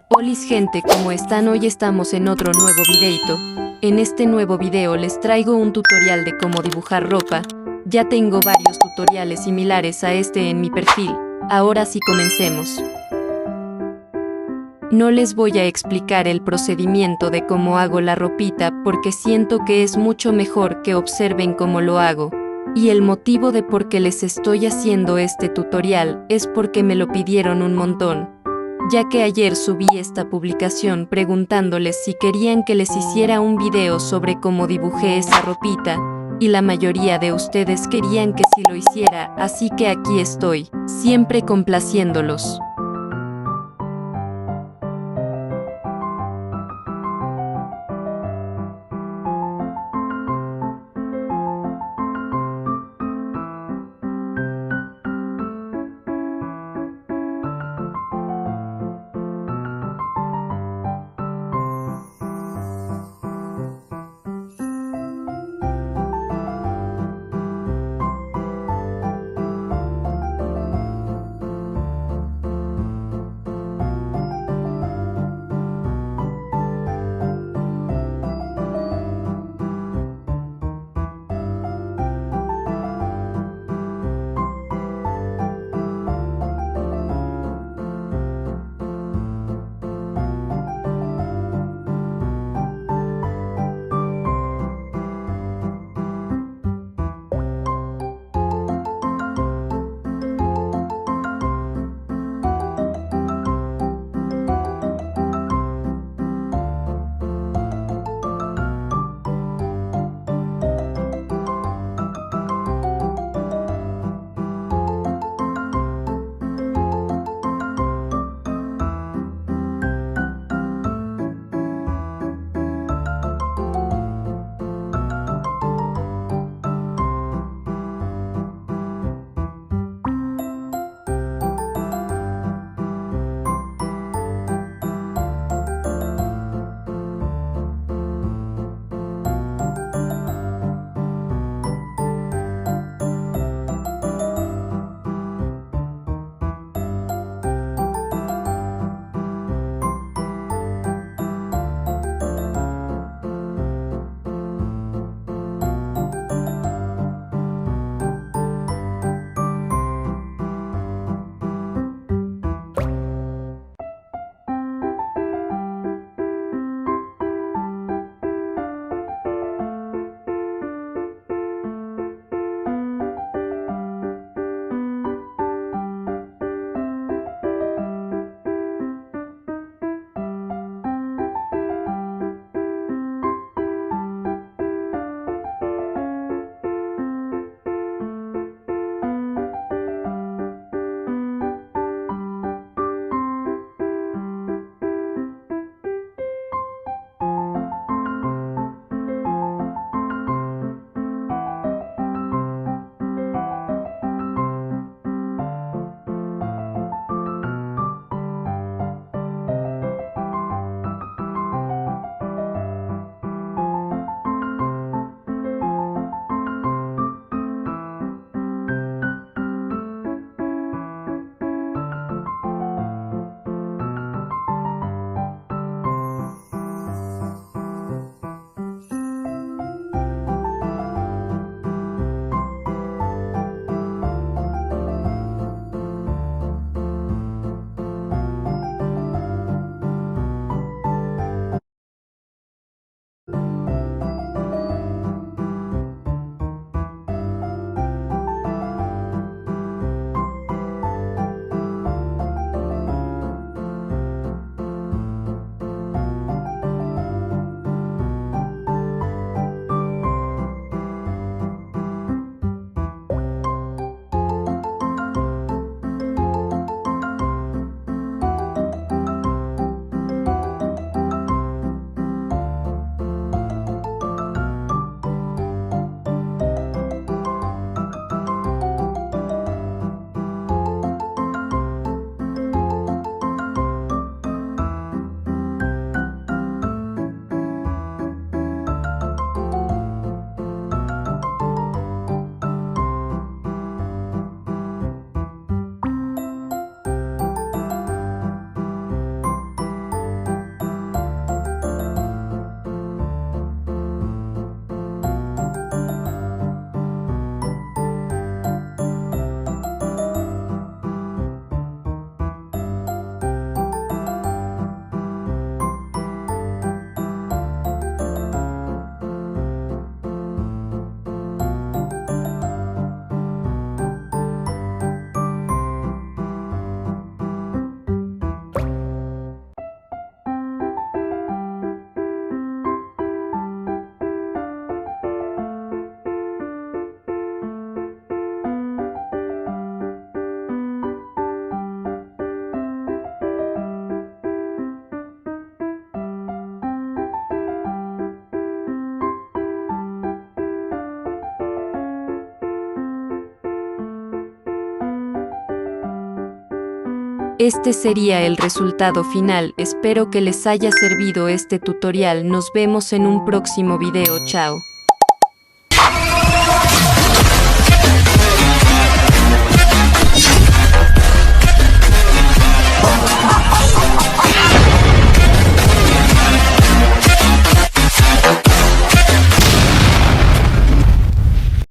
Olis gente, ¿cómo están? Hoy estamos en otro nuevo videito. En este nuevo video les traigo un tutorial de cómo dibujar ropa. Ya tengo varios tutoriales similares a este en mi perfil. Ahora sí comencemos. No les voy a explicar el procedimiento de cómo hago la ropita porque siento que es mucho mejor que observen cómo lo hago. Y el motivo de por qué les estoy haciendo este tutorial es porque me lo pidieron un montón, ya que ayer subí esta publicación preguntándoles si querían que les hiciera un video sobre cómo dibujé esa ropita, y la mayoría de ustedes querían que sí lo hiciera, así que aquí estoy, siempre complaciéndolos. Este sería el resultado final. Espero que les haya servido este tutorial. Nos vemos en un próximo video. Chao.